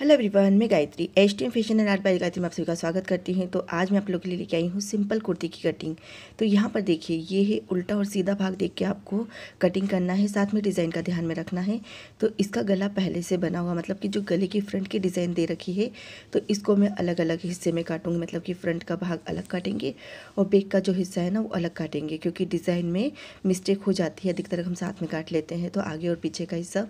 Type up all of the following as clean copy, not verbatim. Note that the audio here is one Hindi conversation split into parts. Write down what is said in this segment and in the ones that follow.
हेलो एवरीवन, मैं Gayatri HTM fashion and art bye Gayatri में आप सभी का स्वागत करती हूँ। तो आज मैं आप लोगों के लिए लेके आई हूँ सिंपल कुर्ती की कटिंग। तो यहाँ पर देखिए, ये है उल्टा और सीधा भाग देख के आपको कटिंग करना है, साथ में डिज़ाइन का ध्यान में रखना है। तो इसका गला पहले से बना हुआ, मतलब कि जो गले की फ्रंट की डिज़ाइन दे रखी है, तो इसको मैं अलग अलग हिस्से में काटूँगी। मतलब कि फ्रंट का भाग अलग काटेंगे और बैक का जो हिस्सा है ना वो अलग काटेंगे, क्योंकि डिज़ाइन में मिस्टेक हो जाती है। अधिकतर हम साथ में काट लेते हैं, तो आगे और पीछे का हिस्सा।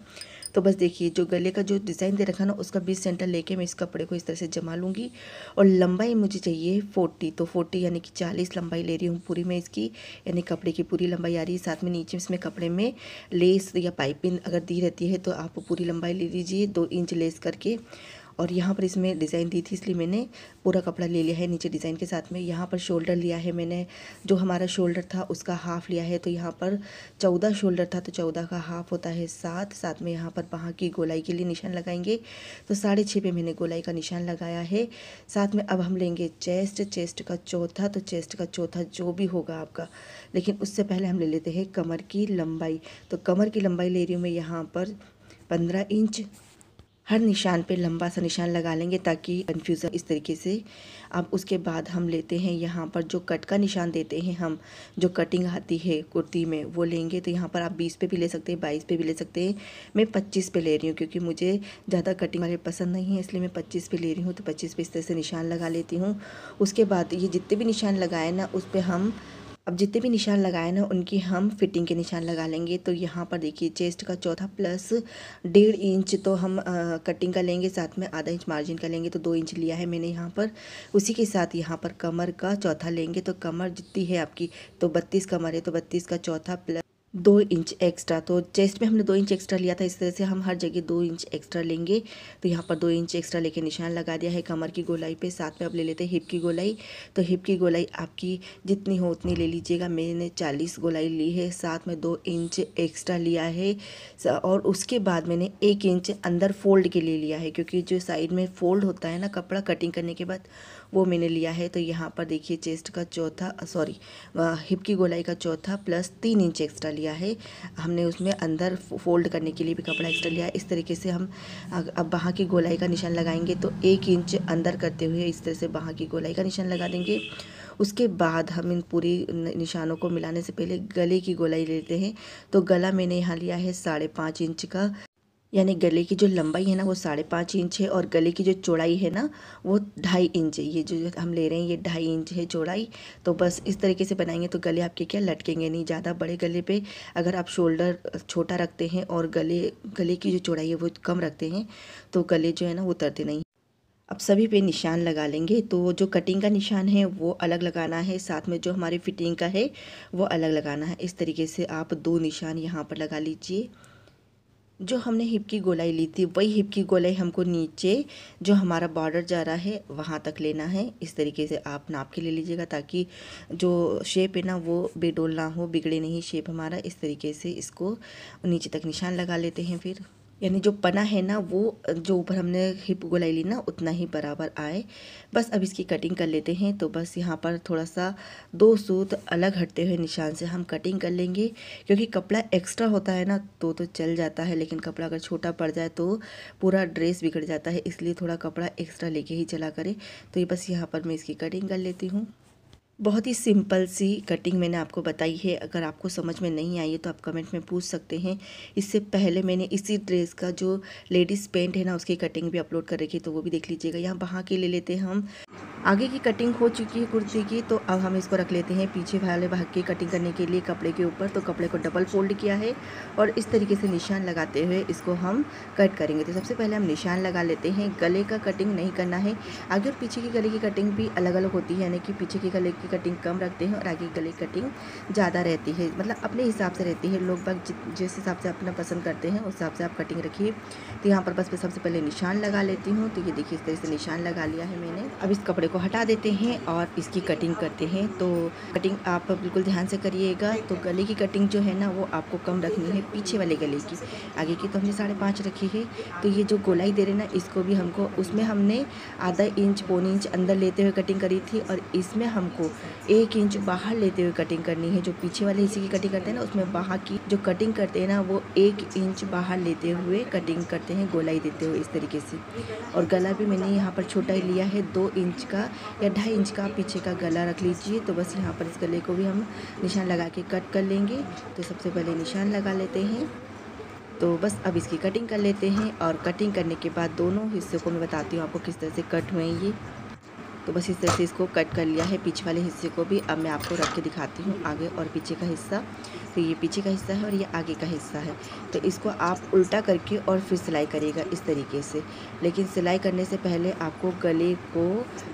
तो बस देखिए, जो गले का जो डिज़ाइन दे रखा ना, उसका 20 सेंटर लेके मैं इस कपड़े को इस तरह से जमा लूँगी। और लंबाई मुझे चाहिए 40, तो 40 यानी कि 40 लंबाई ले रही हूँ पूरी मैं इसकी, यानी कपड़े की पूरी लंबाई आ रही है। साथ में नीचे इसमें कपड़े में लेस या पाइपिंग अगर दी रहती है तो आप पूरी लंबाई ले लीजिए 2 इंच लेस करके। और यहाँ पर इसमें डिज़ाइन दी थी, इसलिए मैंने पूरा कपड़ा ले लिया है नीचे डिज़ाइन के साथ में। यहाँ पर शोल्डर लिया है मैंने, जो हमारा शोल्डर था उसका हाफ़ लिया है। तो यहाँ पर 14 शोल्डर था, तो 14 का हाफ़ होता है 7। साथ में यहाँ पर बाहाँ की गोलाई के लिए निशान लगाएंगे, तो 6.5 पे मैंने गोलाई का निशान लगाया है। साथ में अब हम लेंगे चेस्ट का चौथा, तो चेस्ट का चौथा जो भी होगा आपका, लेकिन उससे पहले हम ले लेते हैं कमर की लंबाई। तो कमर की लंबाई ले रही हूँ मैं यहाँ पर 15 इंच। हर निशान पे लंबा सा निशान लगा लेंगे ताकि कन्फ्यूज़न इस तरीके से। अब उसके बाद हम लेते हैं यहाँ पर जो कट का निशान देते हैं हम, जो कटिंग आती है कुर्ती में, वो लेंगे। तो यहाँ पर आप 20 पे भी ले सकते हैं, 22 पे भी ले सकते हैं। मैं 25 पे ले रही हूँ, क्योंकि मुझे ज़्यादा कटिंग वाले पसंद नहीं है, इसलिए मैं 25 पे ले रही हूँ। तो 25 पे इस तरह से निशान लगा लेती हूँ। उसके बाद ये जितने भी निशान लगाए ना, उस पर हम अब जितने भी निशान लगाए ना उनकी हम फिटिंग के निशान लगा लेंगे। तो यहाँ पर देखिए, चेस्ट का चौथा प्लस 1.5 इंच तो हम कटिंग का लेंगे, साथ में आधा इंच मार्जिन का लेंगे, तो 2 इंच लिया है मैंने यहाँ पर। उसी के साथ यहाँ पर कमर का चौथा लेंगे। तो कमर जितनी है आपकी, तो 32 कमर है, तो 32 का चौथा प्लस 2 इंच एक्स्ट्रा। तो चेस्ट में हमने 2 इंच एक्स्ट्रा लिया था, इस तरह से हम हर जगह 2 इंच एक्स्ट्रा लेंगे। तो यहाँ पर 2 इंच एक्स्ट्रा लेके निशान लगा दिया है कमर की गोलाई पे। साथ में अब ले लेते हैं हिप की गोलाई। तो हिप की गोलाई आपकी जितनी हो उतनी ले लीजिएगा। मैंने 40 गोलाई ली है, साथ में 2 इंच एक्स्ट्रा लिया है। और उसके बाद मैंने 1 इंच अंदर फोल्ड के लिए लिया है, क्योंकि जो साइड में फोल्ड होता है ना कपड़ा कटिंग करने के बाद, वो मैंने लिया है। तो यहाँ पर देखिए, चेस्ट का चौथा हिप की गोलाई का चौथा प्लस 3 इंच एक्स्ट्रा लिया है हमने। उसमें अंदर फोल्ड करने के लिए भी कपड़ा एक्स्ट्रा लिया है। इस तरीके से हम अब बाहाँ की गोलाई का निशान लगाएंगे, तो 1 इंच अंदर करते हुए इस तरह से बाहाँ की गोलाई का निशान लगा देंगे। उसके बाद हम इन पूरी निशानों को मिलाने से पहले गले की गोलाई लेते हैं। तो गला मैंने यहाँ लिया है 5.5 इंच का, यानी गले की जो लंबाई है ना वो 5.5 इंच है, और गले की जो चौड़ाई है ना वो 2.5 इंच है। ये जो हम ले रहे हैं ये 2.5 इंच है चौड़ाई। तो बस इस तरीके से बनाएंगे तो गले आपके क्या लटकेंगे नहीं ज़्यादा। बड़े गले पे अगर आप शोल्डर छोटा रखते हैं और गले की जो चौड़ाई है वो कम रखते हैं, तो गले जो है ना वो उतरते नहीं। अब सभी पे निशान लगा लेंगे। तो जो कटिंग का निशान है वो अलग लगाना है, साथ में जो हमारी फिटिंग का है वो अलग लगाना है। इस तरीके से आप 2 निशान यहाँ पर लगा लीजिए। जो हमने हिप की गोलाई ली थी वही हिप की गोलाई हमको नीचे जो हमारा बॉर्डर जा रहा है वहाँ तक लेना है। इस तरीके से आप नाप के ले लीजिएगा, ताकि जो शेप है ना वो बेडोल ना हो, बिगड़े नहीं शेप हमारा। इस तरीके से इसको नीचे तक निशान लगा लेते हैं फिर, यानी जो पना है ना वो जो ऊपर हमने हिप गोलाई ली ना उतना ही बराबर आए। बस अब इसकी कटिंग कर लेते हैं। तो बस यहाँ पर थोड़ा सा 2 सूत अलग हटते हुए निशान से हम कटिंग कर लेंगे, क्योंकि कपड़ा एक्स्ट्रा होता है ना तो चल जाता है, लेकिन कपड़ा अगर छोटा पड़ जाए तो पूरा ड्रेस बिगड़ जाता है, इसलिए थोड़ा कपड़ा एक्स्ट्रा लेके ही चला करें। तो ये बस यहाँ पर मैं इसकी कटिंग कर लेती हूँ। बहुत ही सिंपल सी कटिंग मैंने आपको बताई है। अगर आपको समझ में नहीं आई है तो आप कमेंट में पूछ सकते हैं। इससे पहले मैंने इसी ड्रेस का जो लेडीज़ पेंट है ना उसकी कटिंग भी अपलोड कर रखी है, तो वो भी देख लीजिएगा। यहाँ बाहाँ के ले लेते हैं हम। आगे की कटिंग हो चुकी है कुर्ती की, तो अब हम इसको रख लेते हैं पीछे वाले भाग की कटिंग करने के लिए कपड़े के ऊपर। तो कपड़े को डबल फोल्ड किया है और इस तरीके से निशान लगाते हुए इसको हम कट करेंगे। तो सबसे पहले हम निशान लगा लेते हैं। गले का कटिंग नहीं करना है, आगे और पीछे की गले की कटिंग भी अलग अलग होती है, यानी कि पीछे की गले की कटिंग कम रखते हैं और आगे की गले की कटिंग ज़्यादा रहती है, मतलब अपने हिसाब से रहती है। लोग बाग जिस हिसाब से अपना पसंद करते हैं उस हिसाब से आप कटिंग रखिए। तो यहाँ पर बस मैं सबसे पहले निशान लगा लेती हूँ। तो ये देखिए, इस तरह से निशान लगा लिया है मैंने। अब इस कपड़े को हटा देते हैं और इसकी कटिंग करते हैं। तो कटिंग आप बिल्कुल ध्यान से करिएगा। तो गले की कटिंग जो है ना वो आपको कम रखनी है, पीछे वाले गले की। आगे की तो हमने 5.5 रखी है। तो ये जो गोलाई दे रहे ना इसको भी हमको, उसमें हमने आधा इंच पौनी इंच अंदर लेते हुए कटिंग करी थी और इसमें हमको 1 इंच बाहर लेते हुए कटिंग करनी है। जो पीछे वाले हिस्से की कटिंग करते हैं ना उसमें बाहर की जो कटिंग करते हैं ना वो 1 इंच बाहर लेते हुए कटिंग करते हैं, गोलाई देते हुए इस तरीके से। और गला भी मैंने यहाँ पर छोटा ही लिया है, 2 इंच का या 2.5 इंच का पीछे का गला रख लीजिए। तो बस यहाँ पर इस गले को भी हम निशान लगा के कट कर लेंगे। तो सबसे पहले निशान लगा लेते हैं। तो बस अब इसकी कटिंग कर लेते हैं और कटिंग करने के बाद दोनों हिस्सों को मैं बताती हूँ आपको किस तरह से कट हुए हैं ये। तो बस इस तरह से इसको कट कर लिया है, पीछे वाले हिस्से को भी। अब मैं आपको रख के दिखाती हूँ आगे और पीछे का हिस्सा। तो ये पीछे का हिस्सा है और ये आगे का हिस्सा है। तो इसको आप उल्टा करके और फिर सिलाई करिएगा इस तरीके से। लेकिन सिलाई करने से पहले आपको गले को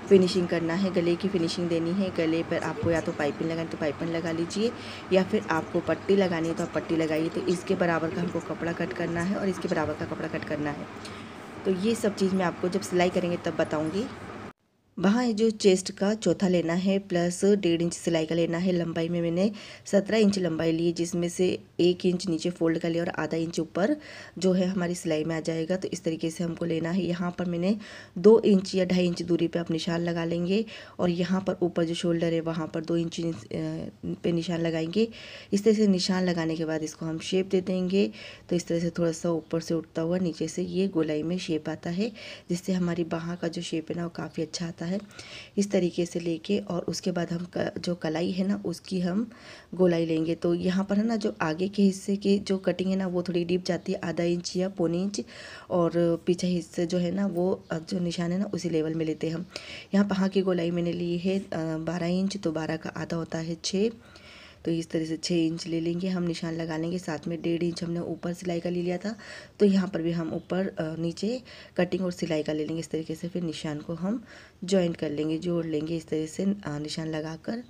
फिनिशिंग करना है, गले की फिनिशिंग देनी है। गले पर आपको या तो पाइपिंग लगानी तो पाइपिंग लगा लीजिए, या फिर आपको पट्टी लगानी है तो आप पट्टी लगाइए। तो इसके बराबर का हमको कपड़ा कट करना है और इसके बराबर का कपड़ा कट करना है। तो ये सब चीज़ मैं आपको जब सिलाई करेंगे तब बताऊँगी। वहाँ जो चेस्ट का चौथा लेना है प्लस 1.5 इंच सिलाई का लेना है। लंबाई में मैंने 17 इंच लंबाई ली, जिसमें से 1 इंच नीचे फोल्ड का लिया और आधा इंच ऊपर जो है हमारी सिलाई में आ जाएगा। तो इस तरीके से हमको लेना है। यहाँ पर मैंने 2 इंच या 2.5 इंच दूरी पे आप निशान लगा लेंगे और यहाँ पर ऊपर जो शोल्डर है वहाँ पर 2 इंच पे निशान लगाएंगे। इस तरह से निशान लगाने के बाद इसको हम शेप दे देंगे। तो इस तरह से थोड़ा सा ऊपर से उठता हुआ नीचे से ये गोलाई में शेप आता है, जिससे हमारी बाह का जो शेप है ना वो काफ़ी अच्छा आता है। इस तरीके से लेके और उसके बाद हम जो कलाई है ना उसकी हम गोलाई लेंगे। तो यहाँ पर है ना जो आगे के हिस्से की जो कटिंग है ना वो थोड़ी डीप जाती है, आधा इंच या पौनी इंच, और पीछे हिस्से जो है ना वो जो निशान है ना उसी लेवल में लेते हैं हम। यहाँ पहाँ की गोलाई मैंने ली है 12 इंच, तो 12 का आधा होता है 6। तो इस तरह से 6 इंच ले लेंगे, हम निशान लगा लेंगे। साथ में 1.5 इंच हमने ऊपर सिलाई का ले लिया था, तो यहाँ पर भी हम ऊपर नीचे कटिंग और सिलाई का ले लेंगे। इस तरीके से फिर निशान को हम जॉइंट कर लेंगे, जोड़ लेंगे इस तरह से निशान लगाकर,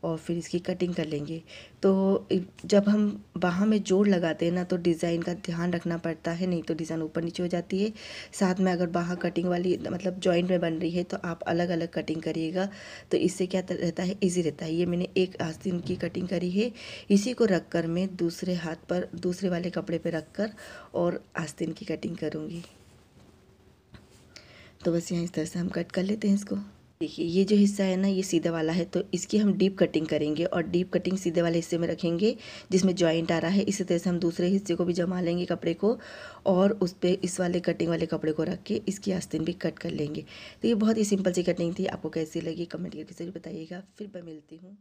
और फिर इसकी कटिंग कर लेंगे। तो जब हम बाह में जोड़ लगाते हैं ना तो डिज़ाइन का ध्यान रखना पड़ता है, नहीं तो डिज़ाइन ऊपर नीचे हो जाती है। साथ में अगर बाह कटिंग वाली मतलब जॉइंट में बन रही है तो आप अलग अलग कटिंग करिएगा। तो इससे क्या रहता है, इजी रहता है। ये मैंने एक आस्तीन की कटिंग करी है, इसी को रख कर मैं दूसरे हाथ पर दूसरे वाले कपड़े पर रख कर और आस्तीन की कटिंग करूँगी। तो बस यहाँ इस तरह से हम कट कर लेते हैं इसको। देखिए ये जो हिस्सा है ना ये सीधा वाला है, तो इसकी हम डीप कटिंग करेंगे और डीप कटिंग सीधे वाले हिस्से में रखेंगे जिसमें जॉइंट आ रहा है। इसी तरह से हम दूसरे हिस्से को भी जमा लेंगे कपड़े को, और उस पर इस वाले कटिंग वाले कपड़े को रख के इसकी आस्तीन भी कट कर लेंगे। तो ये बहुत ही सिंपल सी कटिंग थी। आपको कैसी लगी कमेंट करके जरूर बताइएगा। फिर मैं मिलती हूँ।